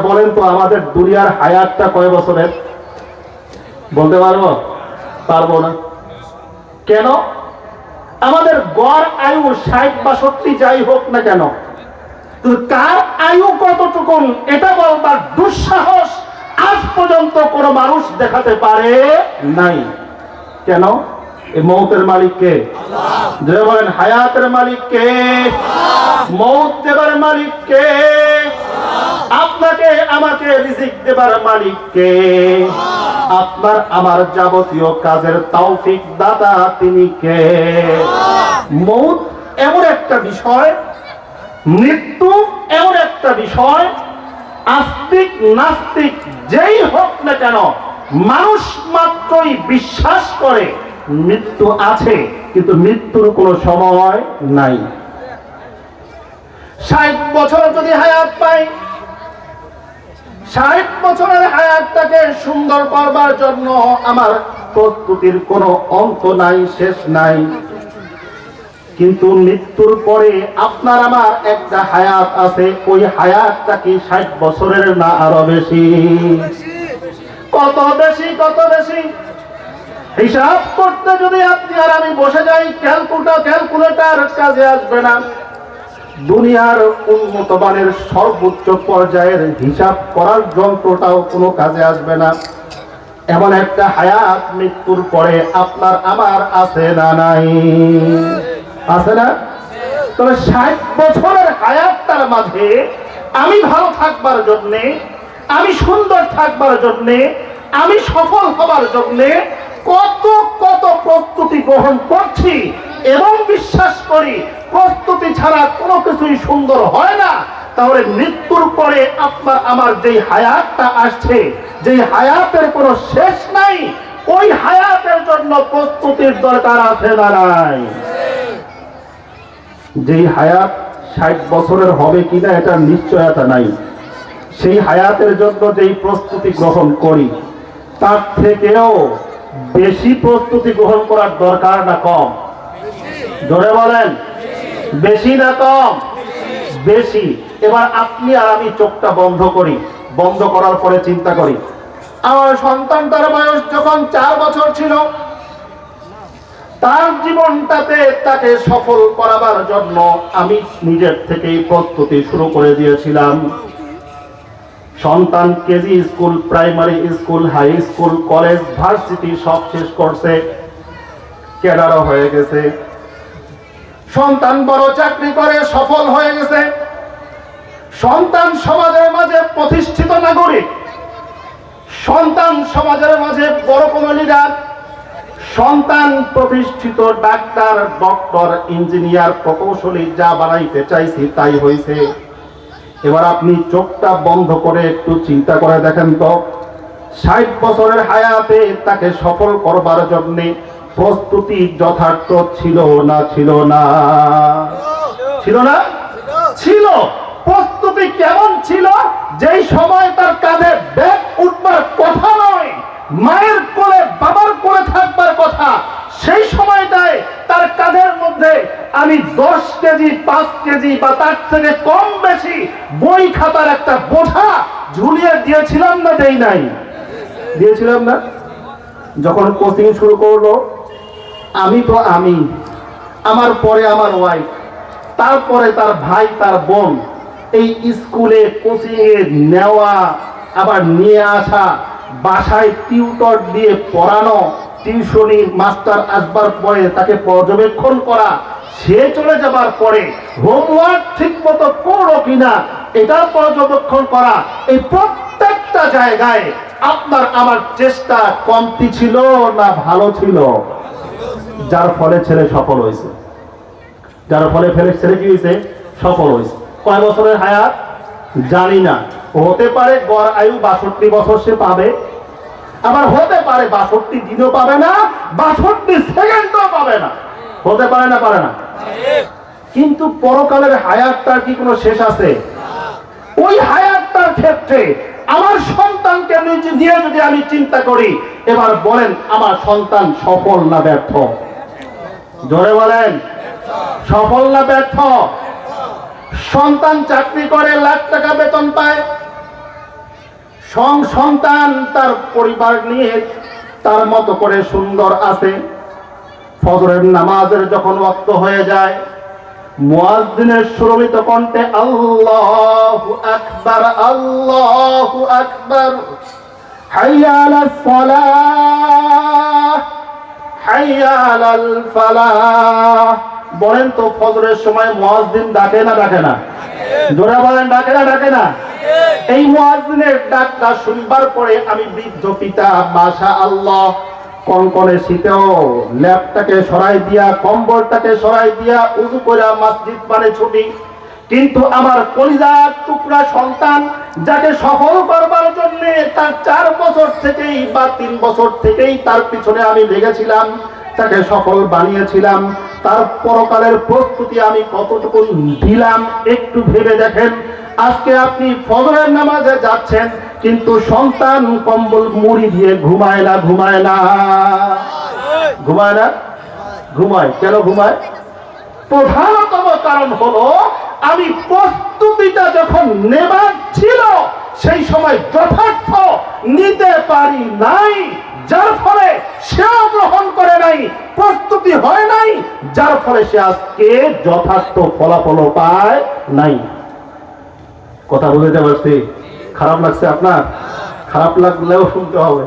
বলেন তো আমাদের দুনিয়ার হায়াতটা কয় বছরের? বলতে পারবো? পারবো না। কেন? আমাদের গড় আয়ু 60-62 যাই হোক না কেন, কার আয়ু কতটুকু এটা বলবার দুঃসাহস আজ পর্যন্ত কোন মানুষ দেখাতে পারে নাই। কেন? এই মৌতের মালিক কে? যে বলেন হায়াতের মালিক কে? মৌত দেবার মালিক কে? আপনাকে আমাকে রিজিক দেবার মালিক কে? আপনার আমার যাবতীয় কাজের তৌফিক দাতা তিনি কে? মৌত এমন একটা বিষয়, মৃত্যু এমন একটা বিষয়, আস্তিক নাস্তিক যেই হোক না কেন মানুষ মাত্রই বিশ্বাস করে মৃত্যু আছে, কিন্তু মৃত্যুর কোনো সময় নাই। 60 বছর যদি হায়াত পাই, 60 বছরের হায়াতটাকে সুন্দর করবার জন্য আমার প্রস্তুতির কোনো অন্ত নাই, শেষ নাই। কিন্তু মৃত্যুর পরে আপনার আমার একটা হায়াত আছে, ওই হায়াতটা কি 60 বছরের না আরো বেশি? কত বেশি, কত বেশি? হিসাব করতে যদি আপনি আর আমি বসে যাই, ক্যালকুলেটর কাজে আসবে না। দুনিয়ার উন্নত মানের সর্বোচ্চ পর্যায়ের হিসাব করার যন্ত্রটাও কোনো কাজে আসবে না। এমন একটা হায়াত মৃত্যুর পরে আপনার আমার আছে না নাই? আছে না? তবে 60 বছরের হায়াতটার মাঝে আমি ভালো থাকবার জন্যে, আমি সুন্দর থাকবার জন্যে, আমি সফল হবার জন্যে কত কত প্রস্তুতি গ্রহণ করছি এবং বিশ্বাস করি প্রস্তুতি ছাড়া কোনো কিছুই সুন্দর হয় না। তাহলে মৃত্যুর পরে আপনার আমার যেই হায়াতটা আসছে, যেই হায়াতের কোনো শেষ নাই, ওই হায়াতের জন্য প্রস্তুতির দরকার আছে না নাই? যেই হায়াত 60 বছরের হবে কিনা এটা নিশ্চয়তা নাই, সেই হায়াতের জন্য যেই প্রস্তুতি গ্রহণ করি তার থেকেও বেশি প্রস্তুতি গ্রহণ করার দরকার না কম? জোরে বলেন, বেশি না কম? বেশি। এবার আপনি আর আমি চোখটা বন্ধ করি, বন্ধ করার পরে চিন্তা করি, আমার সন্তানটার বয়স যখন 4 বছর ছিল, তার জীবনটাতে তাকে সফল করাবার জন্য আমি নিজের থেকেই প্রস্তুতি শুরু করে দিয়েছিলাম। সন্তান KG school, primary school, high school, college, varsity সব শেষ করছে, ক্যাডারও হয়ে গেছে। সন্তান বড় চাকরি করে সফল হয়ে গেছে। সন্তান সমাজের মাঝে প্রতিষ্ঠিত নাগরিক, সন্তান সমাজের মাঝে বড় কোনো লিডার, সন্তান প্রতিষ্ঠিত ডাক্তার, ডক্টর, ইঞ্জিনিয়ার, প্রকৌশলী, যা বানাইতে চাইছি তাই হয়েছে। এবার আপনি চোখটা বন্ধ করে একটু চিন্তা করে দেখেন তো, 60 বছরের হায়াতে তাকে সফল করবার জন্য প্রস্তুতি যথার্থ ছিল না ছিল না? ছিল না? ছিল। প্রস্তুতি কেমন ছিল? যেই সময় তার কাঁধে ব্যাগ উঠবার কথা নয়, মায়ের কোলে বাবার কোলে থাকবার কথা, সেই সময়টায় তার কাঁধের মধ্যে আমি 10 কেজি 5 কেজি বা তার থেকে কম বেশি বই খাতার একটা বোঝা ঝুলিয়ে দিয়েছিলাম না? দেই নাই? দিয়েছিলাম না? যখন কোচিং শুরু করলো, আমি তো আমি, আমার পরে আমার ওয়াইফ, তারপরে তার ভাই, তার বোন, এই স্কুলে কোচিং এ নেওয়া, আবার নিয়ে আসা, বাসায় টিউটর দিয়ে পড়ানো, টিউশনি মাস্টার আসবার পরে তাকে পর্যবেক্ষণ করা, সে চলে যাবার পরে হোমওয়ার্ক ঠিক মতো করো কিনা এটা পর্যবেক্ষণ করা, এই প্রত্যেকটা জায়গায় আপনার আমার চেষ্টা কমতি ছিল না ভালো ছিল? যার ফলে ছেলে সফল হয়েছে, যার ফলে ছেলে কি হয়েছে? সফল হয়েছে। কয় বছরের হায়াত জানি না, হতে পারে গড় আয়ু 62 বছর সে পাবে, আবার হতে পারে 62 দিনও পাবে না, 62 সেকেন্ডও পাবে না, হতে পারে না? পারে না? কিন্তু পরকালের হায়াতটার কি কোনো শেষ আছে? ওই হায়াতটার ক্ষেত্রে আমার সন্তানকে নিয়ে যদি আমি চিন্তা করি, এবার বলেন আমার সন্তান সফল না ব্যর্থ? জোরে বলেন, সফল না ব্যর্থ? সন্তান চাকরি করে, লাখ টাকা বেতন পায়, সন্তান তার পরিবার নিয়ে তার মতো করে সুন্দর আছে। ফজরের নামাজের যখন ওয়াক্ত হয়ে যায়, মুয়াজ্জিনের সুরলিত কণ্ঠে আল্লাহু আকবার, আল্লাহু আকবার, হাইয়া আলাস সালাহ, হাইয়া আলাল ফালাহ। বলেন তো ফজরের সময় মুয়াজ্জিন ডাকে না ডাকে না? জোরে বলেন, ডাকে না ডাকে না? এই মুয়াজ্জিনের ডাকটা শুনবার পরে আমি বৃদ্ধ পিতা মাশাআল্লাহ কনকনে শীতেও ল্যাপটাকে সরাই দিয়া, কম্বলটাকে সরাই দিয়া উযু করে মসজিদ পানে ছুটি। কিন্তু আমার কলিজার টুকরা সন্তান, যাকে সফল করবার জন্য তার 4 বছর থেকেই বা 3 বছর থেকেই তার পিছনে আমি লেগেছিলাম, তাকে সফল বানিয়েছিলাম, তার পরকালের প্রস্তুতি আমি কতটুকু দিলাম একটু ভেবে দেখেন। আজকে আপনি ফজরের নামাজে যাচ্ছেন, কিন্তু সন্তান কম্বল মুড়ি দিয়ে ঘুমায় না, ঘুমায় না, ঘুমায় না, ঘুমায়। কেন ঘুমায়? প্রধানতম কারণ হলো আমি প্রস্তুতিটা যখন নেবার ছিল সেই সময় যথার্থ নিতে পারি নাই, যার ফলে সেও গ্রহণ করে নাই, প্রস্তুতি হয় নাই, যার ফলে সে আজকে যথার্থ ফলাফল পায় নাই। কথা বুঝতে পারছি? খারাপ লাগছে আপনার? খারাপ লাগলেও শুনতে হবে,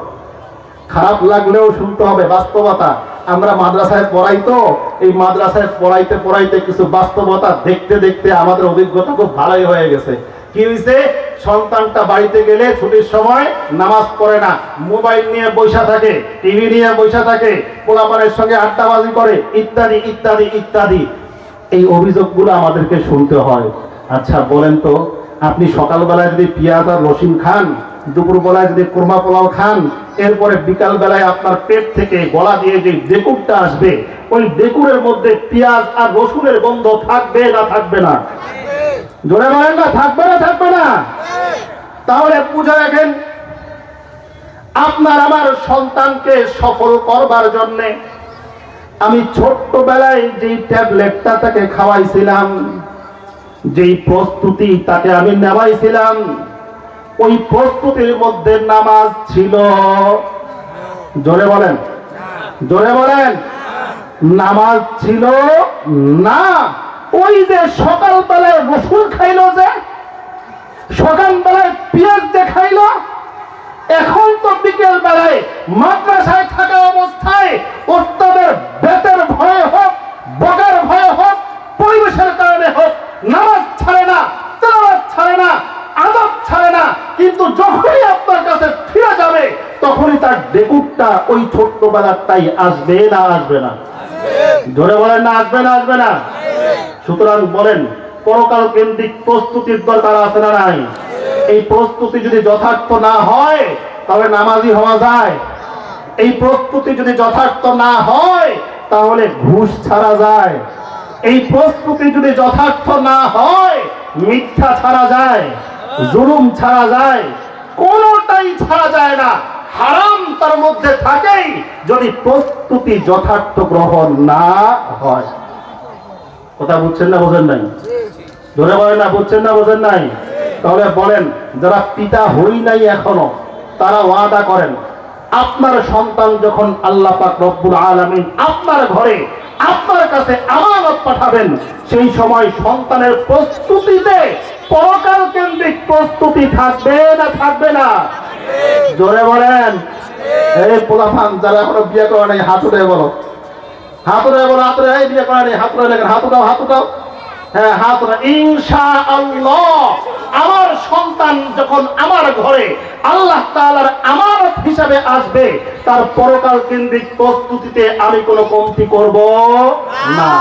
খারাপ লাগলেও শুনতে হবে, বাস্তবতা। আমরা মাদ্রাসায় পড়াই, তো এই মাদ্রাসায় পড়াইতে পড়াইতে কিছু বাস্তবতা দেখতে দেখতে আমাদের অভিজ্ঞতা খুব ভালোই হয়ে গেছে। কি হয়েছে? সন্তানটা বাড়িতে গেলে ছুটির সময় নামাজ পড়ে না, মোবাইল নিয়ে বসে থাকে, টিভি নিয়ে বসে থাকে, পোলাপানের সঙ্গে আড্ডাবাজি করে, ইত্যাদি ইত্যাদি ইত্যাদি। এই অভিযোগগুলো আমাদেরকে শুনতে হয়। আচ্ছা বলেন তো, আপনি সকালবেলায় যদি পেঁয়াজ আর রসুন খান, দুপুরবেলায় যদি কোরমা পোলাও খান, এরপরে বিকাল বেলায় আপনার পেট থেকে গলা দিয়ে যে ডেকুরটা আসবে, ওই ডেকুরের মধ্যে পেঁয়াজ আর রসুনের গন্ধ থাকবে না থাকবে না? জোরে বলেন না, থাকবে না থাকবে না? তাহলে বুঝে রাখেন, আপনার আমার সন্তানকে সফল করবার জন্য আমি ছোট্টবেলায় যেই ট্যাবলেটটা তাকে খাওয়াইছিলাম, যেই প্রস্তুতি তাকে আমি নেওয়াইছিলাম, ওই প্রস্তুতির মধ্যে নামাজ ছিল? জোরে বলেন, জোরে বলেন, নামাজ ছিল না। ওই যে সকালবেলায় রসুন খাইলো, যে সকালবেলায় পেঁয়াজ দেখাইলো, এখন তো বিকেল বেলায় মাদ্রাসায় থাকা অবস্থায় ওস্তাদের বেতের ভয়ে হোক, বগার ভয়ে হোক, পরিবেশের কারণে হোক, নামাজ ছাড়ে না, তেলাওয়াত ছাড়ে না, আদব ছাড়ে না, কিন্তু যখনই আপনার কাছে ফিরে যাবে তখনই তার ডেকুরটা ওই ছোট্টবেলাটাই আসবে না আসবে না? জোরে বলেন না, আসবে না আসবে না? সুতরাং বলেন, পরকাল কেন্দ্রিক প্রস্তুতির দরকার আছে না নাই? এই প্রস্তুতি যদি যথার্থ না হয় তাহলে নামাজি হওয়া যায়? এই প্রস্তুতি যদি যথার্থ না হয় তাহলে ঘুষ ছাড়া যায়? এই প্রস্তুতি যদি যথার্থ না হয় মিথ্যা ছাড়া যায়, জুলুম ছাড়া যায়, কোনটাই ছাড়া যায় না। হারাম তার মধ্যে থাকেই যদি প্রস্তুতি যথার্থ গ্রহণ না হয়। কথা বুঝছেন না বোঝেন নাই? ধরে বলেন না, বুঝছেন না বোঝেন নাই? তাহলে বলেন, যারা পিতা হই নাই এখনো, তারা ওয়াদা করেন, আপনার সন্তান যখন আল্লাহ পাক রব্বুল আলামিন আপনার ঘরে আপনার কাছে আমানত পাঠাবেন, সেই সময় সন্তানের প্রস্তুতিতে পরকাল কেন্দ্রিক প্রস্তুতি থাকবে না থাকবে না? জোরে বলেন। এই পোলাপান যারা এখনো বিয়ে করে নাই, হাত উঠে বলো, হাত উঠে বলো, হাত উঠে। এই বিয়ে করে নাই, হাত উঠে লেখেন, হাত উঠাও, হাত উঠাও। হ্যাঁ, হাত উঠে। ইনশাআল্লাহ আমার সন্তান যখন আমার ঘরে আল্লাহ তাআলার আমানত হিসাবে আসবে, তার পরকাল কেন্দ্রিক প্রস্তুতিতে আমি কোনো কমতি করব না।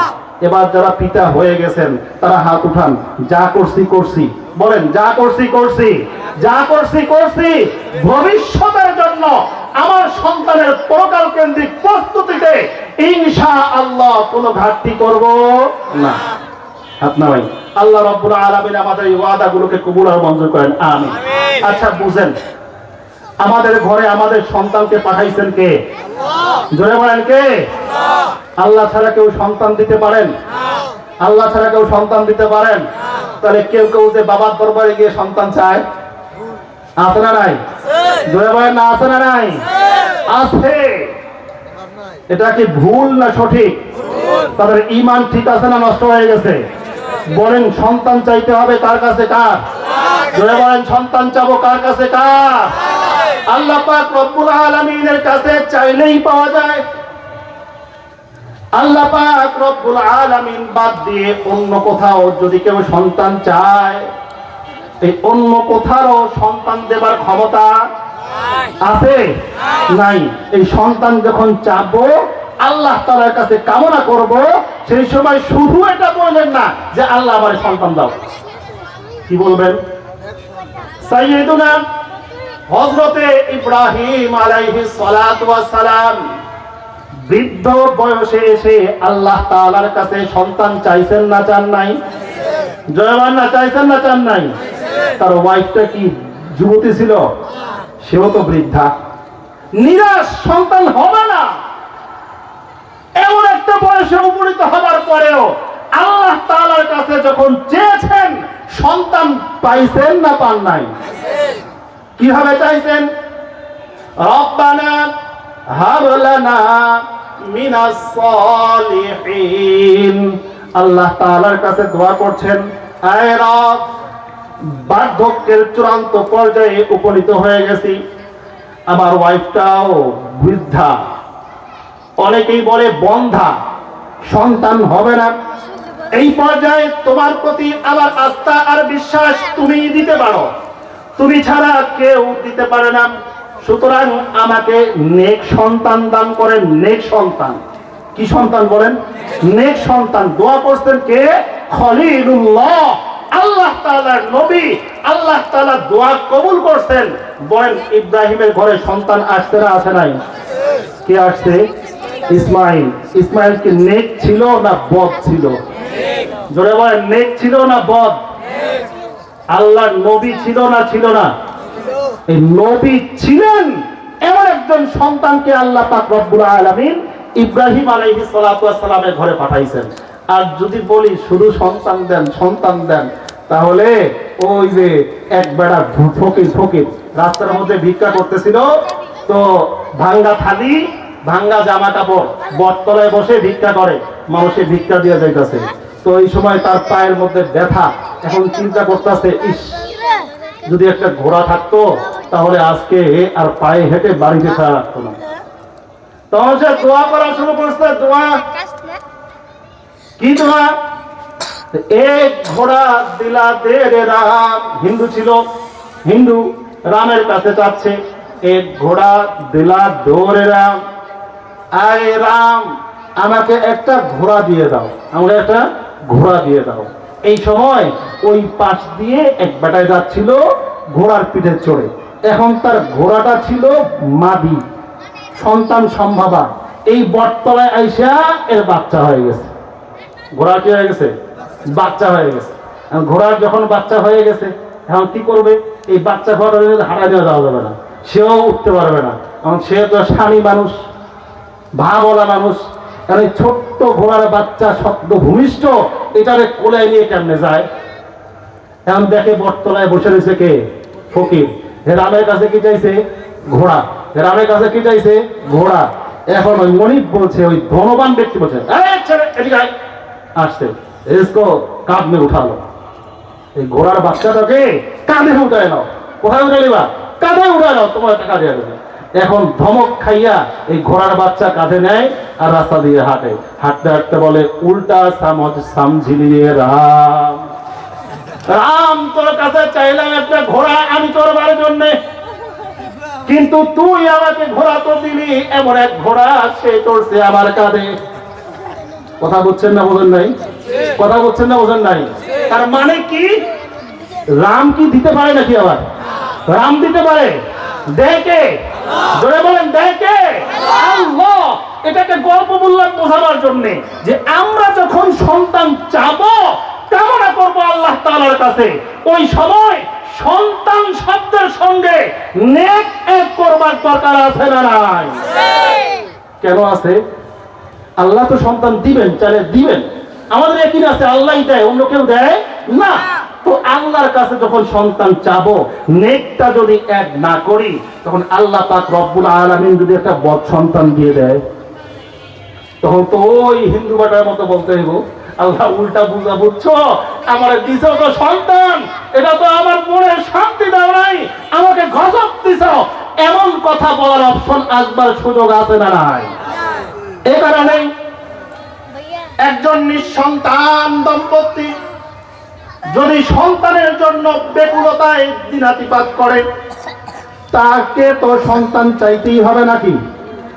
এবার যারা পিতা হয়ে গেছেন তারা হাত উঠান। যা করছি করছি, বলেন, যা করছি করছি, যা করছি করছি। ভবিষ্যতের জন্য আমার সন্তানের পরকাল কেন্দ্রিক প্রস্তুতিতে ইনশাআল্লাহ কোনো ঘাটতি করব না। আপনারাই আল্লাহ রাব্বুল আলামিন আমাদের এই ওয়াদাগুলোকে কবুল আর মঞ্জুর করেন, আমিন। আচ্ছা বুঝেন, আমাদের ঘরে আমাদের সন্তানকে পাঠাইছেন কে? জোরে বলেন, কে? আল্লাহ ছাড়া কেউ সন্তান দিতে পারেন? আল্লাহ ছাড়া কেউ সন্তান দিতে পারেন? তাহলে কেউ কেউ যে বাবার দরবারে গিয়ে সন্তান চায়, আছে না নাই? জোরে বলেন না, আছে না নাই? আছে। এটা কি ভুল না সঠিক? তাদের ঈমান ঠিক আছে না নষ্ট হয়ে গেছে? বলেন, সন্তান চাইতে হবে কার কাছে? কার? জোরে বলেন, সন্তান চাবো কার কাছে? কার? আল্লাহ পাক রব্বুল আলামিনের কাছে চাইলেই পাওয়া যায়। আল্লাহ পাক রব্বুল আলামিন বাদ দিয়ে অন্য কোথাও যদি কেউ সন্তান চায়, এই অন্য কোথাও সন্তান দেবার ক্ষমতা আছে? নাই। এই সন্তান যখন চাবো, আল্লাহ তাআলার কাছে কামনা করব, সেই সময় শুধু এটা বলবেন না যে আল্লাহ আমার সন্তান দাও। কি বলবেন? সাইয়্যিদুনা হযরতে ইব্রাহিম আলাইহিস সালাতু ওয়াস সালাম বৃদ্ধ বয়সে এসে আল্লাহ তাআলার কাছে সন্তান চাইছেন না চান নাই? জয়বান না, চাইছেন না চান নাই? তার ওয়াইফটা কি যুবতী ছিল? সেও তো বৃদ্ধা। নিরাশ, সন্তান হবে না, এমন একটা বয়সে উপনীত হবার পরেও আল্লাহ তাআলার কাছে যখন চেয়েছেন, সন্তান পাইছেন না পান নাই? কিভাবে চাইছেন? রব্বানা হাব লানা মিনাস সালিহিন। আল্লাহ তাআলার কাছে দোয়া করছেন, আয় রব, বার্ধক্যের চূড়ান্ত পর্যায়ে উপনীত হয়ে গেছি, আমার ওয়াইফটাও বৃদ্ধা, অনেকেই বলে বন্ধা, সন্তান হবে না। এই পর্যায়ে তোমার প্রতি আমার আস্থা আর বিশ্বাস তুমি দিতে পারো, তুমি ছাড়া কেউ দিতে পারে না। সুতরাং আমাকে নেক সন্তান দান করেন। নেক সন্তান। কি সন্তান বলেন? নেক সন্তান। দোয়া করছেন কে? খলিলুল্লাহ, আল্লাহ তাআলার নবী। আল্লাহ তাআলা দোয়া কবুল করছেন। বলেন, ইব্রাহিমের ঘরে সন্তান আসছে না আসে নাই? কে আসছে? ইসমাইল। ইসমাইল কি নেক ছিল না বদ ছিল? জোরে বলেন, নেক ছিল না বদ? আল্লাহর নবী ছিল না ছিল না? এই নবী ছিলেন। এমন একজন সন্তানকে আল্লাহ পাক রব্বুল আলামিন ইব্রাহিম আলাইহিস সালাতু ওয়াস সালামের ঘরে পাঠাইছেন। আর যদি বলি শুধু সন্তান দেন, সন্তান দেন, তাহলে ওই যে এক বেড়া ফকির রাস্তার মধ্যে ভিক্ষা করতেছিল, তো ভাঙ্গা থালি, ভাঙ্গা জামা কাপড়, বটতলায় বসে ভিক্ষা করে, মানুষে ভিক্ষা দিয়ে যাইতেছে। তো এই সময় তার পায়ের মধ্যে ব্যথা। এখন চিন্তা করতেছে, ইস, যদি একটা ঘোড়া থাকতো তাহলে আজকে আর পায়ে হেঁটে বাড়িতে ছাড়া রাখতো না। তখন সে দোয়া করা শুরু করছে। দোয়া কি? দোয়া, এক ঘোড়া দিলা দে রে রাম। হিন্দু ছিল, হিন্দু রামের কাছে চাচ্ছে, এক ঘোড়া দিলা দো রে রাম। আয় রাম, আমাকে একটা ঘোড়া দিয়ে দাও, আমাকে একটা ঘোড়া দিয়ে দাও। এই সময় ওই পাশ দিয়ে এক বেটায় যাচ্ছিল ঘোড়ার পিঠে চড়ে। এখন তার ঘোড়াটা ছিল মাদি, সন্তান সম্ভাবা। এই বটতলায় আইসা এর বাচ্চা হয়ে গেছে। ঘোড়া কি হয়ে গেছে? বাচ্চা হয়ে গেছে। ঘোড়ার যখন বাচ্চা হয়ে গেছে, এখন কি করবে? এই বাচ্চা ঘোড়া হারা নিয়ে যাওয়া যাবে না, সেও উঠতে পারবে না, কারণ সে তো স্বামী মানুষ, ভাবলা মানুষ। কারণ এই ছোট্ট ঘোড়ার বাচ্চা শব্দ ভূমিষ্ঠ, এটারে কোলায় নিয়ে কেমনে যায়? এখন দেখে বটতলায় বসে রয়েছে কে? ফকির। রামের কাছে কি চাইছে? ঘোড়া। রামের কাছে কি চাইছে? ঘোড়া। এখন ওই মনিব বলছে, ওই ধনবান ব্যক্তি বলছে, আসছে, इसको কাঁধ में उठा लो। এই ঘোড়ার বাচ্চাটাকে কাঁধে উঠায় নাও। কোথায় উঠে নিবা? কাঁধে উঠায় নাও, তোমার একটা কাজে আসবে। এখন ধমক খাইয়া এই ঘোড়ার বাচ্চা কাঁধে নেয় আর রাস্তা দিয়ে হাঁটে। হাঁটতে হাঁটতে বলে, উল্টা সামজ সামঝিলি রাম। রাম, তোর কাছে চাইলাম একটা ঘোড়া আমি চড়বার জন্য, কিন্তু তুই আমাকে ঘোড়া তো দিলি, এমন এক ঘোড়া সে চড়ছে আমার কাঁধে। কথা বলছেন না বোঝেন নাই? কথা বলছেন না বোঝেন নাই? তার মানে কি? রাম কি দিতে পারে নাকি? আবার রাম দিতে পারে? দেখে জোরে বলেন, দেখে আল্লাহ। এটাকে গল্প বললাম বোঝাবার জন্য যে আমরা যখন সন্তান চাবো, কামনা করবো আল্লাহ তাআলার কাছে, ওই সময় সন্তান শব্দের সঙ্গে নেক এক করবার দরকার আছে না নাই? কেন আছে? আল্লাহ তো সন্তান দিবেন, চাইলে দিবেন। আমাদের একই আছে, আল্লাহই দেয়, অন্য কেউ দেয় না। তো আল্লাহর কাছে যখন সন্তান চাবো, নেকটা যদি এক না করি, তখন আল্লাহ পাক রব্বুল আলামিন যদি একটা বদ সন্তান দিয়ে দেয়, তখন তো ওই হিন্দু বাটার মতো বলতে হইব, আল্লাহ উল্টা বুঝা বুঝছো, আমার দিছো তো সন্তান, এটা তো আমার মনে শান্তি দাও নাই, আমাকে গজব দিছো, এমন কথা বলার অপশন আসবার সুযোগ আছে না নাই? এ কারণে একজন নিঃসন্তান দম্পতি যদি সন্তানের জন্য ব্যাকুলতায় দিনাতিপাত করে, তাকে তো সন্তান চাইতেই হবে নাকি?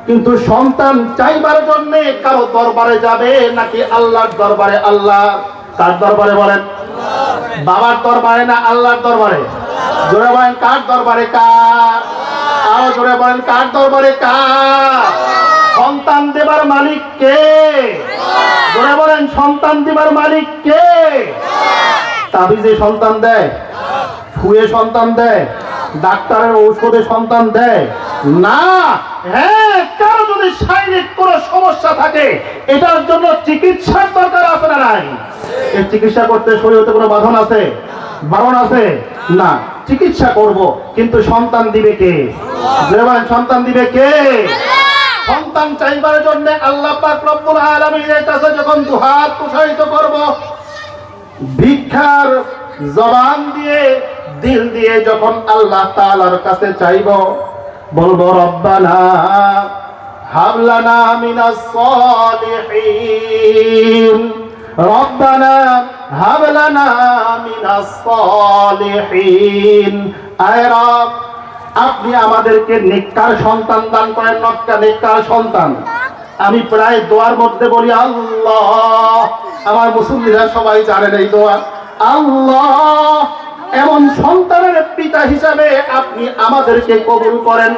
কিন্তু সন্তান চাইবার জন্য কারো দরবারে যাবে নাকি আল্লাহর দরবারে? আল্লাহ কার দরবারে বলেন? বাবার দরবারে না আল্লাহর দরবারে? জোরে বলেন কার দরবারে? কার? আরো জোরে বলেন কার দরবারে? কার? সন্তান দেবার মালিক কে? জোরে বলেন সন্তান দেবার মালিক কে? তাবিজে সন্তান দেয়? ফুয়ে সন্তান দেয়? ডাক্তারের ঔষধে সন্তান দেয় না। হ্যাঁ, কারো যদি শারীরিক কোনো সমস্যা থাকে, এটার জন্য চিকিৎসার দরকার আছে না নাই? এই চিকিৎসা করতে শরীয়তে কোনো বারণ আছে? বারণ আছে না? চিকিৎসা করব, কিন্তু সন্তান দিবে কে? সন্তান দিবে কে? সন্তান চাইবার জন্য আল্লাহ পাক রব্বুল আলামিনের কাছে যখন দুহাত প্রসারিত করব, ভিক্ষার জবান দিয়ে দিল দিয়ে যখন আল্লাহ তাআলার কাছে চাইব, বলবো রব্বানা হাবলানা মিনাস সালিহিন, রব্বানা হাবলানা মিনাস সালিহিন। আয় রব, আপনি আমাদেরকে নেককার সন্তান দান করেন, নেককার সন্তান। আমি প্রায় দোয়ার মধ্যে বলি আল্লাহ, আমার মুসল্লিরা সবাই জানেন এই দোয়া, আল্লাহ এমন সন্তানের পিতা হিসাবে আপনি আমাদেরকে কবুল করেন,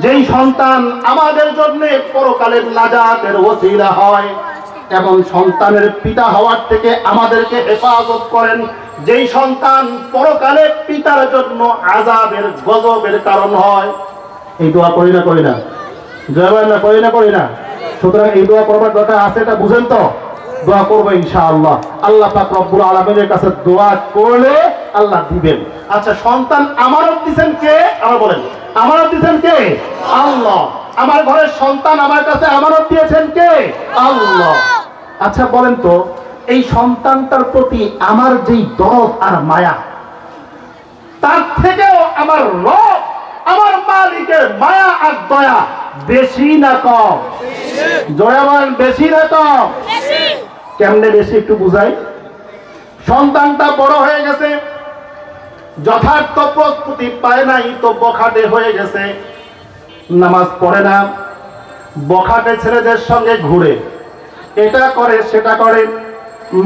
যেই সন্তান আমাদের জন্য পরকালের নাজাতের ওসিলা হয়। এমন সন্তানের পিতা হওয়ার থেকে আমাদেরকে হেফাজত করেন, যেই সন্তান পরকালে পিতার জন্য আযাবের গজবের কারণ হয়। এই দোয়া করি না করি না? জয় না করি না করি না? সুতরাং এই দোয়া করবার দরকার আছে, এটা বুঝেন তো? দোয়া করবো ইনশাআল্লাহ। আল্লাহ পাক রব্বুল আলামিনের কাছে দোয়া করলে আল্লাহ দিবেন। আচ্ছা, সন্তান আমানত দিবেন কে? আমার বলেন, আমানত দিবেন কে? আল্লাহ। আমার ঘরের সন্তান আমার কাছে আমানত দিয়েছেন কে? আল্লাহ। আচ্ছা বলেন তো, এই সন্তানটার প্রতি আমার যেই দরদ আর মায়া, তার থেকেও আমার রব, আমার মালিকের মায়া আর দয়া বেশি না কম? জয়া বলেন বেশি না কম? কেমনে বেশি একটু বুঝাই। সন্তানটা বড় হয়ে গেছে, যথার্থ প্রস্তুতি পায় নাই, তো বখাটে হয়ে গেছে, নামাজ পড়ে না, বখাটে ছেলেদের সঙ্গে ঘুরে, এটা করে সেটা করে।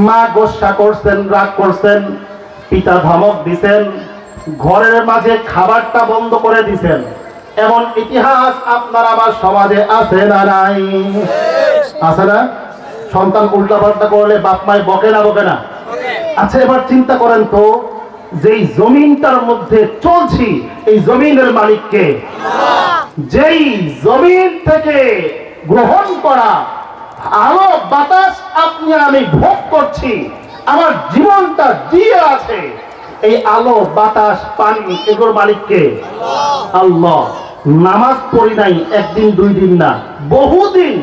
মা গোসা করছেন, রাগ করছেন, পিতা ধমক দিছেন, ঘরের মাঝে খাবারটা বন্ধ করে দিছেন। এমন ইতিহাস আপনার আমার সমাজে আছে না নাই? আছে না? সন্তান উল্টাপাল্টা করলে বাপ মায় বকে না বকে না? আচ্ছা, এবার চিন্তা করেন তো, যেই জমিনটার মধ্যে চলছি, এই জমিনের মালিককে, যেই জমিন থেকে গ্রহণ করা আলো বাতাস আপনি আমি ভোগ করছি, আমার জীবনটা দিয়ে আছে, এই আলো বাতাস পানি এগুলোর মালিককে? আল্লাহ। নামাজ পড়ি নাই একদিন দুই দিন না, বহুদিন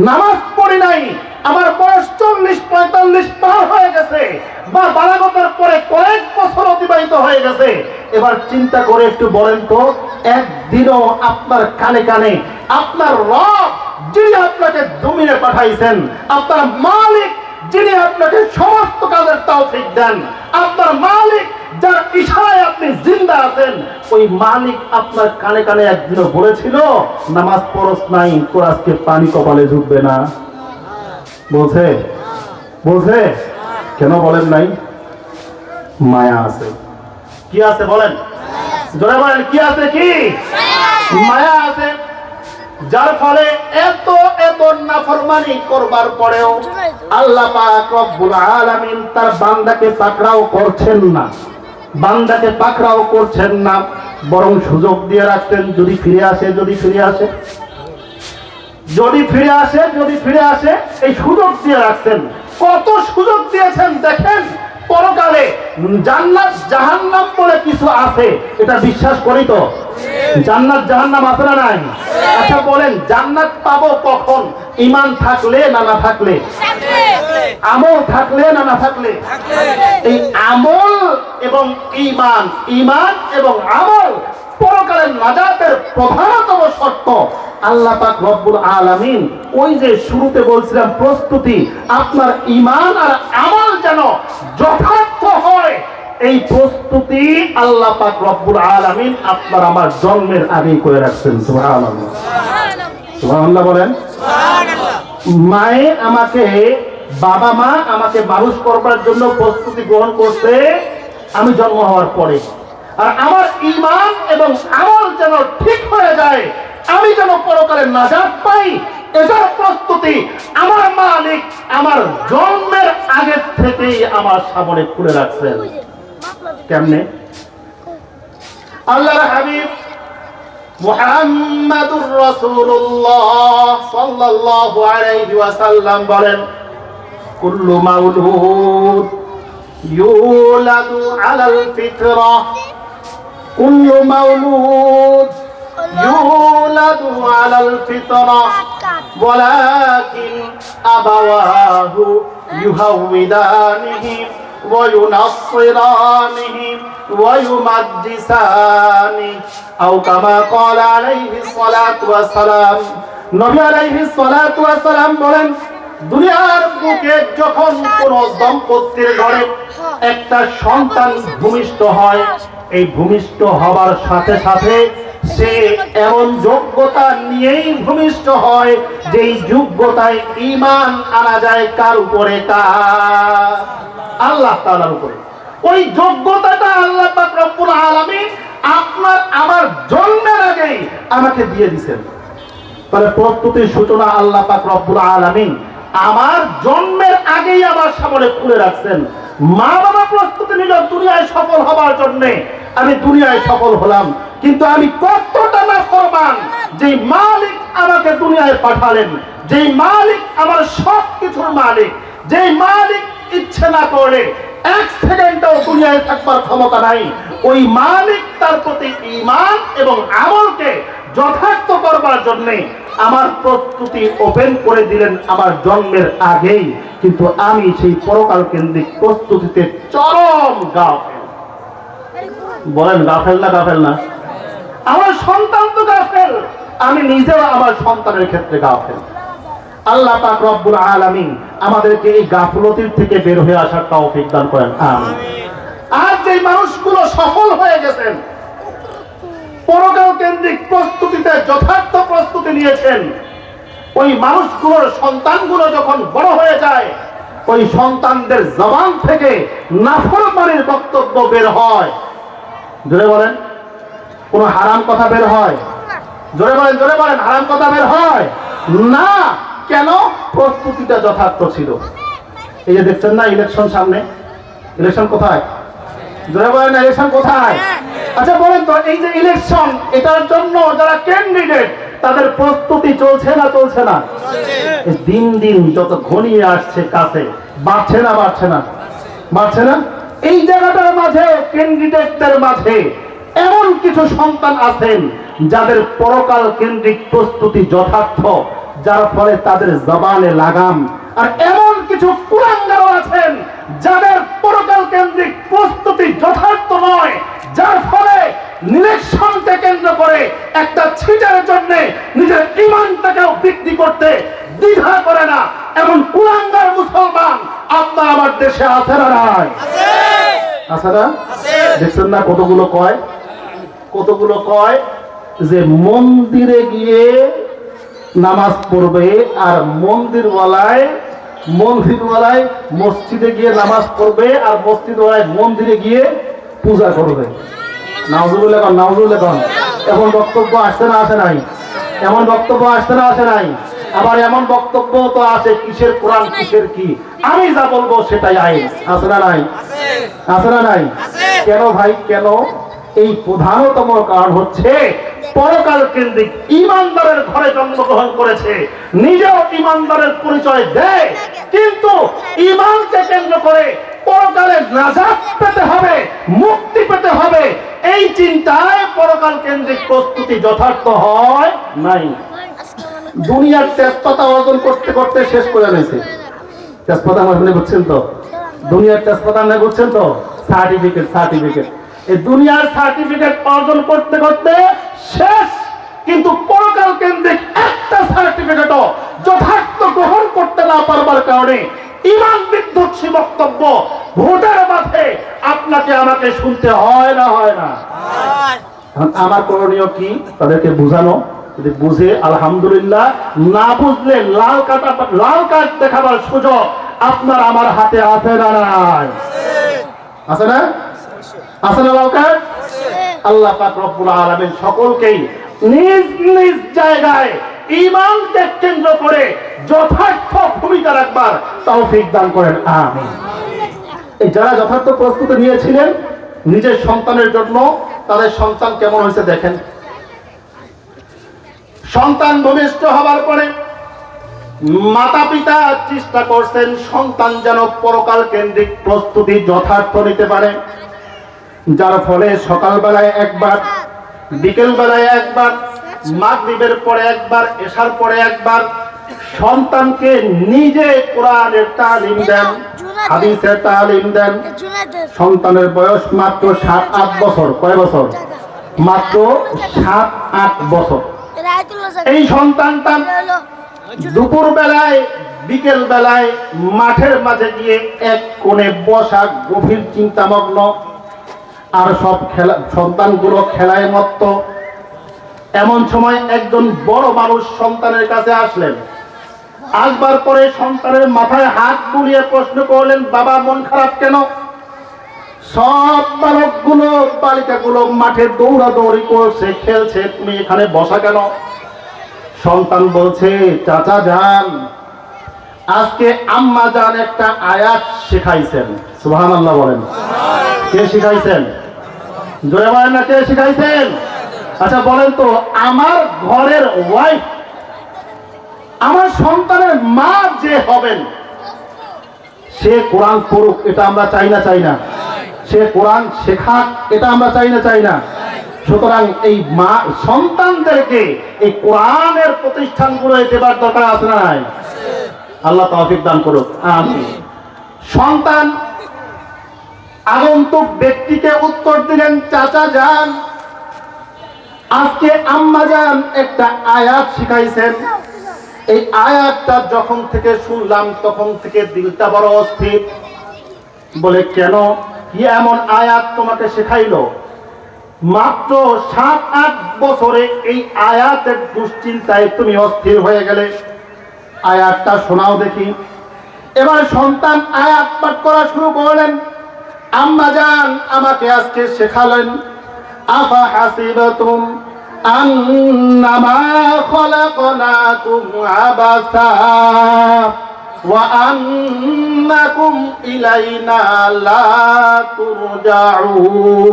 নামাজ পড়ি নাই, আমার বয়স 40-45 পার হয়ে গেছে, বা বালাগতের পরে কয়েক বছর অতিবাহিত হয়ে গেছে। এবার চিন্তা করে একটু বলেন তো, একদিনও আপনার কানে কানে আপনার রব যিনি আপনাকে জমিনে পাঠাইছেন, আপনার মালিক যিনি আপনাকে সমস্ত কাজের তৌফিক দেন, আপনার মালিক যার ইশারায় আপনি জিন্দা আছেন, ওই মালিক আপনার কানে কানে একদিনও বলেছিল নামাজ পড়স নাই, তোর আজকে পানি কপালে ঝুঁকবে না? বলছে? বলছে? কেন বলেন নাই? মায়া আছে। কি আছে বলেন? জোরে বলেন কি আছে? কি মায়া আছে, যার ফলে এত এত নাফরমানি করবার পরেও আল্লাহ পাক রব্বুল আলামিন তার বান্দাকে পাকড়াও করছেন না, বান্দাকে পাকড়াও করছেন না, বরং সুযোগ দিয়ে রাখতেন, যদি ফিরে আসে, যদি ফিরে আসে, যদি ফিরে আসে, যদি ফিরে আসে, এই সুযোগ দিয়ে রাখছেন। কত সুযোগ দিয়েছেন দেখেন, পরকালে জান্নাত জাহান্নাম বলে কিছু আছে, এটা বিশ্বাস করি তো? জান্নাত জাহান্নাম আছে না নাই? আচ্ছা বলেন, জান্নাত পাবো কখন? ঈমান থাকলে না না থাকলে? আমল থাকলে না না থাকলে? এই আমল এবং ঈমান, ঈমান এবং আমল পরকালের নাজাতের প্রধানতম শর্ত। আল্লাহ পাক রব্বুল আলামিন ওই যে শুরুতে বলছিলাম প্রস্তুতি, আপনার ঈমান আর আমল যেন যথার্থ হয়, এই প্রস্তুতি আল্লাহ পাক রব্বুল আলামিন আপনার আমার জন্মের আগেই করে রাখছেন। সুবহানাল্লাহ, সুবহানাল্লাহ বলেন। মায়ে আমাকে, বাবা মা আমাকে মানুষ করবার জন্য প্রস্তুতি গ্রহণ করছে আমি জন্ম হওয়ার পরে, আর আমার ঈমান এবং আমল যেন ঠিক হয়ে যায়, আমি যেন পরকালে নাজাত পাই, এটার প্রস্তুতি আমার মালিক আমার জন্মের আগে থেকেই আমার সামনে খুলে রাখছেন। কেমনে? আল্লাহর হাবিব মুহাম্মাদুর রাসূলুল্লাহ সাল্লাল্লাহু আলাইহি ওয়াসাল্লাম বলেন, কুল্লু মাউলুদ ইউলাদু আলাল ফিতরাহ, কুল্লু মাউলুদ ইউলাদু আলাল ফিতরাহ ওয়ালাকিন আবাওয়াহু ইউহাউইদানিহি ওয়া ইউনাসসিরানিহি ওয়া ইউমাজ্জিসানি আও কামা ক্বালা আলাইহিস সালাতু ওয়াস সালাম। নবী আলাইহিস সালাতু ওয়াস সালাম বলেন, দুনিয়ার বুকে যখন কোন দম্পতির ঘরে একটা সন্তান ভূমিষ্ঠ হয়, এই ভূমিষ্ঠ হবার সাথে সাথে সে এমন যোগ্যতা নিয়েই ভূমিষ্ঠ হয় যেই যোগ্যতায় ঈমান আনা যায় কার উপরে? কার? আল্লাহ তাআলার উপরে। ওই যোগ্যতাটা আল্লাহ পাক রব্বুল আলামিন আপনার আমার জন্মের আগেই আমাকে দিয়ে দিয়েছেন। তাহলে প্রস্তুতির সূচনা আল্লাহ পাক রব্বুল আলামিন আমার জন্মের আগেই আমার সামনে খুলে রাখছেন। মা বাবা প্রস্তুতি নিল দুনিয়ায় সফল হবার জন্য, আমি দুনিয়ায় সফল হলাম, কিন্তু আমি কতটা নাফরমান, যেই মালিক আমাকে দুনিয়ায় পাঠালেন, যেই মালিক আমার সব কিছুর মালিক, যেই মালিক ইচ্ছে না করলে এক সেকেন্ডও দুনিয়ায় থাকবার ক্ষমতা নাই, ওই মালিক তার প্রতি ঈমান এবং আমলকে যথার্থ করবার জন্য আমার প্রস্তুতি ওপেন করে দিলেন আমার জন্মের আগেই, কিন্তু আমি সেই পরকাল কেন্দ্রিক প্রস্তুতিতে চরম গাফেল। বলেন গাফেল না গাফেল না? আমার সন্তান তো গাফেল, আমি নিজেও আমার সন্তানের ক্ষেত্রে গাফেল। আল্লাহ পাক রব্বুল আলামিন আমাদেরকে এই গাফলতির থেকে বের হয়ে আসার তৌফিক দান করেন, আমিন। আর যে মানুষগুলো সফল হয়ে গেছেন, পরকাল কেন্দ্রিক প্রস্তুতিতে যথার্থ প্রস্তুতি নিয়েছেন, ওই মানুষগুলোর সন্তানগুলো যখন বড় হয়ে যায়, ওই সন্তানদের জবান থেকে নাফরমানির বক্তব্য বের হয়। জোরে বলেন, কোন হারাম কথা বের হয়? জোরে বলেন, জোরে বলেন, হারাম কথা বের হয় না। কেন? প্রস্তুতিটা যথার্থ ছিল। এই যে দেখছেন না ইলেকশন সামনে, ইলেকশন কোথায়? জোরে বলেন, ইলেকশন কোথায়? আচ্ছা বলেন তো, এই যে ইলেকশন, এটার জন্য যারা ক্যান্ডিডেট তাদের প্রস্তুতি চলছে না চলছে না? দিন দিন যত ঘনিয়ে আসছে কাছে, বাড়ছে না বাড়ছে না? বাড়ছে না? এই জায়গাটার মাঝে ক্যান্ডিডেটদের মাঝে এমন কিছু সন্তান আছেন যাদের পরকাল কেন্দ্রিক প্রস্তুতি যথার্থ, যার ফলে তাদের জবানে লাগাম। আর এমন কিছু কুলাঙ্গারও আছেন যাদের পরকাল কেন্দ্রিক প্রস্তুতি যথার্থ নয়, যার ফলে ইলেকশনকে কেন্দ্র করে একটা ছিটের জন্য নিজের ঈমানটাকেও বিক্রি করতে দ্বিধা করে না। এমন কুলাঙ্গার মুসলমান আপনার আমার দেশে আছে না নাই? আছে না? দেখছেন না কতগুলো কয়, কতগুলো কয় যে মন্দিরে গিয়ে নামাজ পড়বে, আর মন্দিরওয়ালায় মসজিদে গিয়ে নামাজ পড়বে, আর মসজিদওয়ালায় মন্দিরে গিয়ে পূজা করবে। নাউজুবিল্লাহ, নাউজুবিল্লাহ। এমন বক্তব্য আসছে না আসে নাই? এমন বক্তব্য আসছে না আসে নাই? আবার এমন বক্তব্য তো আছে, কিসের কোরআন কিসের কি, আমি যা বলবো সেটাই আইন। আছে না নাই? আছে না নাই? কেন ভাই, কেন? এই প্রধানতম কারণ হচ্ছে পরকাল কেন্দ্রিক ঈমানদারের ঘরে জন্মগ্রহণ করেছে, নিজেও ঈমানদারের পরিচয় দেয়, কিন্তু ঈমানকে কেন্দ্র করে পরকালে নাজাত পেতে হবে, মুক্তি পেতে হবে, এই চিন্তায় পরকাল কেন্দ্রিক প্রস্তুতি যথার্থ হয় নাই। দুনিয়ার তেজপাতা অর্জন করতে করতে শেষ করে নিয়েছে। তেজপাতা মানে বুঝছেন তো, দুনিয়ার তেজপাতা মানে বুঝছেন তো, সার্টিফিকেট এই দুনিয়ার সার্টিফিকেট অর্জন করতে করতে শেষ, কিন্তু পরকাল কেন্দ্রিক একটা সার্টিফিকেটও যথার্থ গ্রহণ করতে না পারবার কারণে ঈমান বিদ্বেষী বক্তব্য ভোটের মাঠে আপনাকে আমাকে শুনতে হয় না হয় না? আমার করণীয় কি? তাদেরকে বুঝানো, যদি বুঝে আলহামদুলিল্লাহ, না বুঝলে লাল কার্ড দেখাবার সুযোগ আপনার আমার হাতে আছে না নাই? আছে না? আছে না লাল কার্ড? আল্লাহ পাক রব্বুল আলামিন সকলকেই নিজ নিজ জায়গায় ঈমানকে কেন্দ্র করে যথার্থ ভূমিকা রাখবার তৌফিক দান করেন, আমিন। এই যারা যথার্থ প্রস্তুতি নিয়েছিলেন নিজের সন্তানের জন্য, তাদের সন্তান কেমন হয়েছে দেখেন। সন্তান ভূমিষ্ঠ হবার পরে মাতা পিতা চেষ্টা করছেন সন্তান যেন পরকাল কেন্দ্রিক প্রস্তুতি যথার্থ নিতে পারে, যার ফলে সকালবেলায় একবার, বিকেল বেলায় একবার, মাগরিবের পরে একবার, এশার পরে একবার সন্তানকে নিজে কোরআনের তালিম দেন, হাদিসের তালিম দেন। সন্তানের বয়স মাত্র 7-8 বছর। কয় বছর? মাত্র 7-8 বছর। এই সন্তানটা দুপুর বেলায়, বিকেল বেলায় মাঠের মাঝে গিয়ে এক কোণে বসা, গভীর চিন্তামগ্ন, আর সব সন্তানগুলো খেলায় মত্ত। এমন সময় একজন বড় মানুষ সন্তানের কাছে আসলেন। আসবার পরে সন্তানের মাথায় হাত বুলিয়ে প্রশ্ন করলেন, বাবা মন খারাপ কেন? সব বালকগুলো, বালিকাগুলো মাঠে দৌড়াদৌড়ি করছে, খেলছে, তুমি এখানে বসা কেন? সন্তান বলছে, চাচা যান, আজকে আম্মা যান একটা আয়াত শেখাইছেন। সুবহানাল্লাহ বলেন। কে শিখাইছেন? জোরে বলেন না, কে শিখাইছেন? আচ্ছা বলেন তো, আমার ঘরের ওয়াইফ, আমার সন্তানের মা যে হবেন, সে কোরআন পড়ুক, এটা আমরা চাই না? চাই না? সে কোরআন শেখাক, এটা আমরা চাই না? চাই না? সুতরাং এই মা সন্তানদেরকে এই কোরআনের প্রতিষ্ঠানগুলো দেবার দরকার আছে না নাই? আল্লাহ তৌফিক দান করুক, আমিন। সন্তান আগন্তুক ব্যক্তিকে উত্তর দিলেন, চাচা যান, আজকে আম্মা যান একটা আয়াত শিখাইছেন। এই আয়াতটা যখন থেকে শুনলাম তখন থেকে দিলটা বড় অস্থির। বলে, কেন? কি এমন আয়াত তোমাকে শেখাইলো? মাত্র 7-8 বছরে এই আয়াতের দুশ্চিন্তায় তুমি অস্থির হয়ে গেলে। আয়াতটা শোনাও দেখি। এবার সন্তান আয়াত পাঠ করা শুরু করলেন। আম্মা জান আমাকে আজকে শেখালেন, আফা হাসিবাতুম আন্নামা খলাকনাকুম আবাসা ওয়া আন্নাকুম ইলাইনা লা তুরজাউন।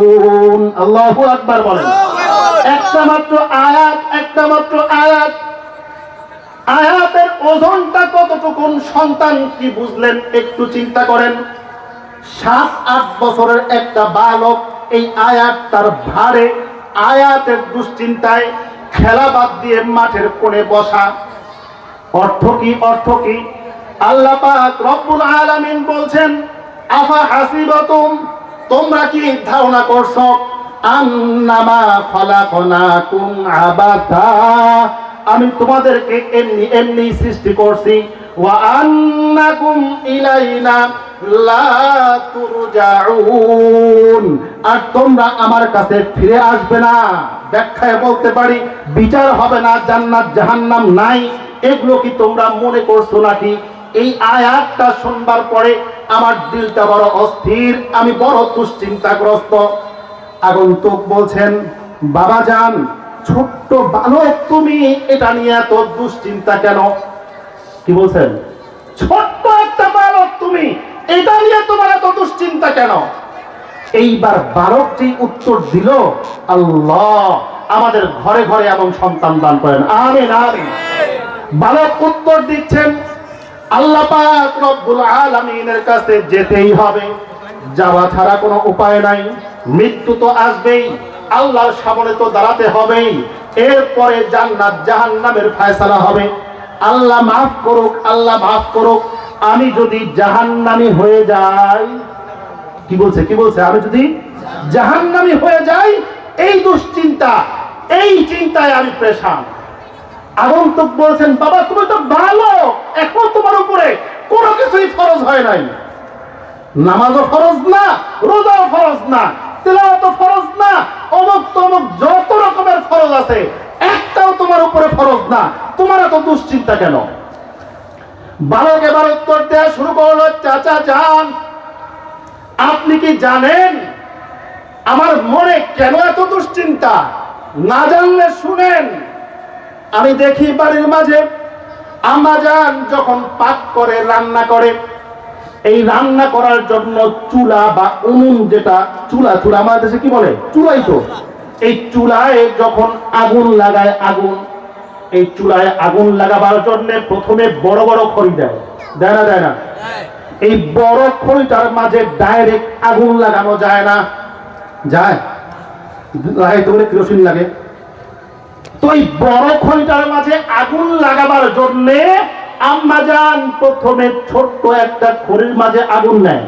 আল্লাহু আকবার বলেন। একটা মাত্র আয়াত, একটা মাত্র আয়াত। আয়াতের ওজনটা কতটুকু সন্তান কি বুঝলেন একটু চিন্তা করেন। 7-8 বছরের একটা বালক এই আয়াত তার ভারে, আয়াতের দুশ্চিন্তায় খেলা বাদ দিয়ে মাঠের কোণে বসা। অর্থ কি? অর্থ কি? আল্লাহ পাক রব্বুল আলামিন বলছেন, আফা হাসিবাতুম, তোমরা কি ধারণা করছো, আন্নামা খলাকনাকুম আবাসা, আমি তোমাদেরকে এমনি এমনি সৃষ্টি করছি, ওয়া আন্নাকুম ইলাইনা লা তুরজাউন, আর তোমরা আমার কাছে ফিরে আসবে না। ব্যাখ্যায় বলতে পারি, বিচার হবে না, জান্নাত জাহান্নাম নাই, এগুলো কি তোমরা মনে করছো নাকি? এই আয়াতটা শুনবার পরে আমার দিলটা বড় অস্থির, আমি বড় দুশ্চিন্তাগ্রস্ত। আগন্তুক বলছেন, বাবা যান, ছোট্ট বালক তুমি, এটা নিয়ে এত দুশ্চিন্তা কেন? কি বলছেন? ছোট্ট একটা বালক তুমি, এটা নিয়ে তোমার এত দুশ্চিন্তা কেন? এইবার বালকটি উত্তর দিল, আল্লাহ আমাদের ঘরে ঘরে এমন সন্তান দান করেন, আমিন আমিন। বালক উত্তর দিচ্ছেন, আল্লাহ পাক রব্বুল আলামিনের কাছে যেতেই হবে, যাওয়া ছাড়া কোনো উপায় নাই। মৃত্যু তো আসবেই, আল্লাহর সামনে তো দাঁড়াতে হবেই। এরপরে জান্নাত জাহান্নামের ফয়সালা হবে। আল্লাহ মাফ করুক, আল্লাহ মাফ করুক। আমি যদি জাহান্নামী হয়ে যাই, কি বলছে আমি যদি জাহান্নামী হয়ে যাই, এই দুশ্চিন্তা, এই চিন্তায় আমি পেরেশান। আগন্তুক বলছেন, বাবা তুমি তো ভালো, এখন তোমার উপরে কোনো কিছুই ফরজ হয় নাই। নামাজও ফরজ না, রোজাও ফরজ না, তিলাওয়াতও ফরজ না, অমুক তমুক যত রকমের ফরজ আছে একটাও তোমার উপরে ফরজ না, তোমার এত দুশ্চিন্তা কেন? বালক এবার উত্তর দেওয়া শুরু করলো, চাচা যান, আপনি কি জানেন আমার মনে কেন এত দুশ্চিন্তা? না জানলে শুনেন। আমি দেখি বাড়ির মাঝে আম্মা জান যখন পাক করে, রান্না করে, এই রান্না করার জন্য চুলা বা উনুন, যেটা চুলা আমাদের দেশে কি বলে, চুলাই তো, এই চুলায় যখন আগুন লাগায়, এই চুলায় আগুন লাগাবার জন্য প্রথমে বড় বড় খড়ি দেয় না? এই বড় খড়িটার মাঝে ডাইরেক্ট আগুন লাগানো যায় না? যায়, লাগাইতে বলে কেরোসিন লাগে। তো এই বড় খড়িটার মাঝে আগুন লাগাবার জন্য আম্মাজান প্রথমে ছোট্ট একটা খড়ির মাঝে আগুন নেয়,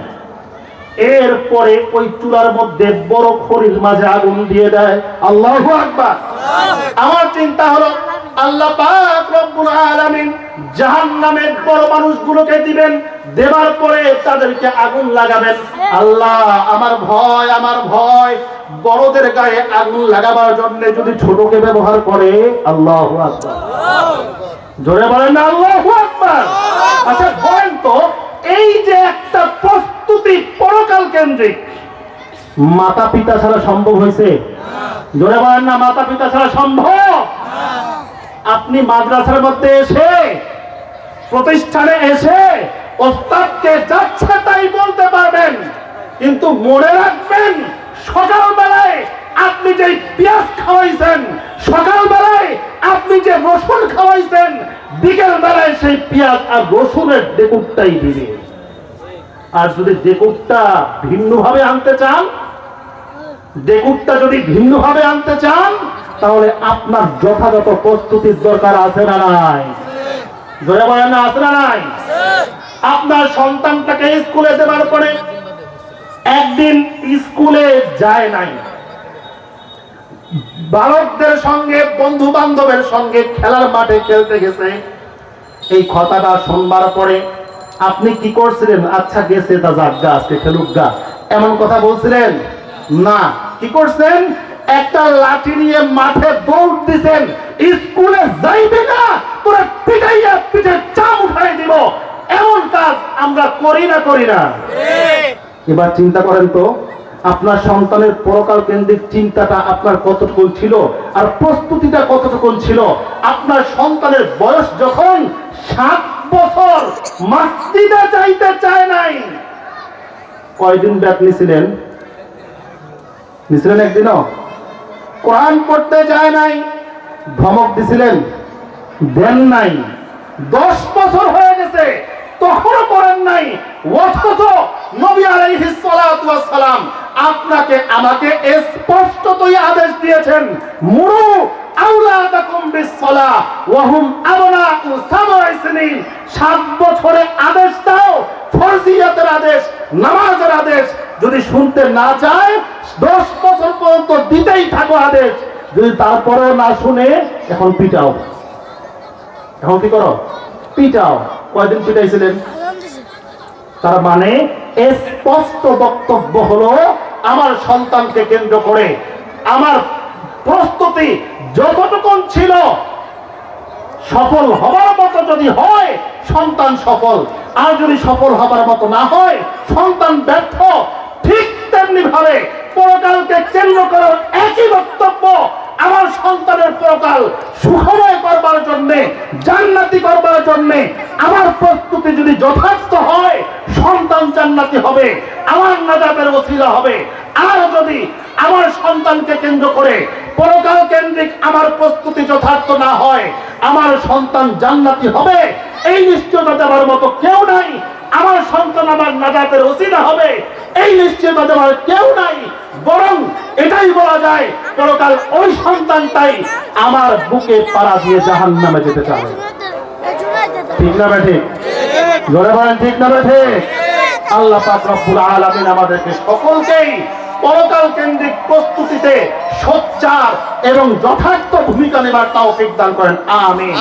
এরপরে ওই চুলার মধ্যে বড় খড়ির মাঝে আগুন দিয়ে দেয়। আল্লাহু আকবার। আমার চিন্তা হলো, আল্লাহ পাক রব্বুল আলামিন জাহান্নামের বড় মানুষগুলোকে দিবেন, দেবার পরে তাদেরকে আগুন লাগাবেন। আল্লাহ আমার ভয়, বড়দের গায়ে আগুন লাগাবার জন্য যদি ছোটকে ব্যবহার করে। আল্লাহু আকবার। জোরে বলেন না আল্লাহু আকবার। আচ্ছা বলেন তো, এই যে একটা প্রস্তুতি পরকাল কেন্দ্রিক, মাতা পিতা ছাড়া সম্ভব হয়েছে? জোরে বলেন না, মাতা পিতা ছাড়া সম্ভব? আপনি মাদ্রাসার মধ্যে এসে, প্রতিষ্ঠানে এসে ওস্তাদকে যাচ্ছে তাই বলতে পারবেন, কিন্তু মনে রাখবেন সকালবেলায় আপনি যে পেঁয়াজ খাওয়াইছেন, সকালবেলায় আপনি যে রসুন খাওয়াইছেন, বিকেল বেলায় সেই পেঁয়াজ আর রসুনের ডেকুরটাই দিবে। আর যদি ডেকুরটা ভিন্নভাবে আনতে চান, তাহলে আপনার যথাযথ প্রস্তুতির দরকার আছে না নাই? জোরে বলেন না, আছে না নাই? আপনার সন্তানটাকে স্কুলে দেওয়ার পরে একদিন স্কুলে যায় নাই, বালকদের সঙ্গে, বন্ধু বান্ধবের সঙ্গে খেলার মাঠে খেলতে গেছে। এই কথাটা শুনবার পরে আপনি কি করছিলেন? আচ্ছা গেছে তা যাক গা, আজকে খেলুক গা, এমন কথা বলছিলেন না। কি করছেন? একটা লাঠি নিয়ে মাঠে দৌড় দিছেন, স্কুলে যাইবে না তোরা পিটাইয়া পিঠে চাম উঠাই দিব। এমন কাজ আমরা করি না? এবার চিন্তা করেন তো, আপনার সন্তানের পরকাল কেন্দ্রিক চিন্তাটা আপনার কতটুকু ছিল, আর প্রস্তুতিটা কতটুকু ছিল? আপনার সন্তানের বয়স যখন 7 বছর, মসজিদে যাইতে চায় নাই, কয়দিন ব্যাট নিছিলেন? একদিনও? কোরআন পড়তে যায় নাই, ধমক দিছিলেন? দেন নাই। 10 বছর হয়ে গেছে, তখনও করেন নাই। অথচ নবী আলাইহিস সালাতু ওয়াস সালাম আপনাকে আমাকে স্পষ্টতই আদেশ দিয়েছেন, মুরু আওলাদাকুম বিস-সালাহ ওয়া হুম আবনাউ 7 সিনিন। 7 বছরে আদেশ দাও, ফরজিয়াতের আদেশ, নামাজের আদেশ। যদি শুনতে না চায় 10 বছর পর্যন্ত দিতেই থাকো আদেশ। যদি তারপরেও না শুনে, এখন পিটাও। এখন কি করো? পিটাও। কয়দিন পিটাইছিলেন? তার মানে স্পষ্ট বক্তব্য হলো, আমার সন্তানকে কেন্দ্র করে আমার প্রস্তুতি যতটুকু ছিল, সফল হবার মতো যদি হয় সন্তান সফল, আর যদি সফল হবার মতো না হয় সন্তান ব্যর্থ। ঠিক তেমনি ভাবে পরকালকে কেন্দ্র করার একই বক্তব্য, আমার সন্তানের পরকাল সুখময় করবার জন্য, জান্নাতি করবার জন্য আমার প্রস্তুতি যদি যথার্থ হয়, সন্তান জান্নাতি হবে, আমার নাজাতের ওসিলা হবে। আর যদি আমার সন্তানকে কেন্দ্র করে পরকাল কেন্দ্রিক আমার প্রস্তুতি যথার্থ না হয়, আমার সন্তান জান্নাতি হবে এই নিশ্চয়তা দেওয়ার মতো কেউ নাই। আমার সন্তান আমার নাজাতের ওসিলা হবে, এই নিশ্চয়তা দেওয়ার কেউ নাই। বরং এটাই বলা যায় পরকাল ওই সন্তানটাই আমার বুকে পাড়া দিয়ে জাহান্নামে যেতে চায়। ঠিক না বেঠে? জোরে বলেন ঠিক না বেঠে? আল্লাহ পাক রব্বুল আলামিন আমাদেরকে সকলকেই পরকাল কেন্দ্রিক প্রস্তুতিতে সোচ্চার এবং যথার্থ ভূমিকা নেবার তৌফিক দান করেন। আমিন।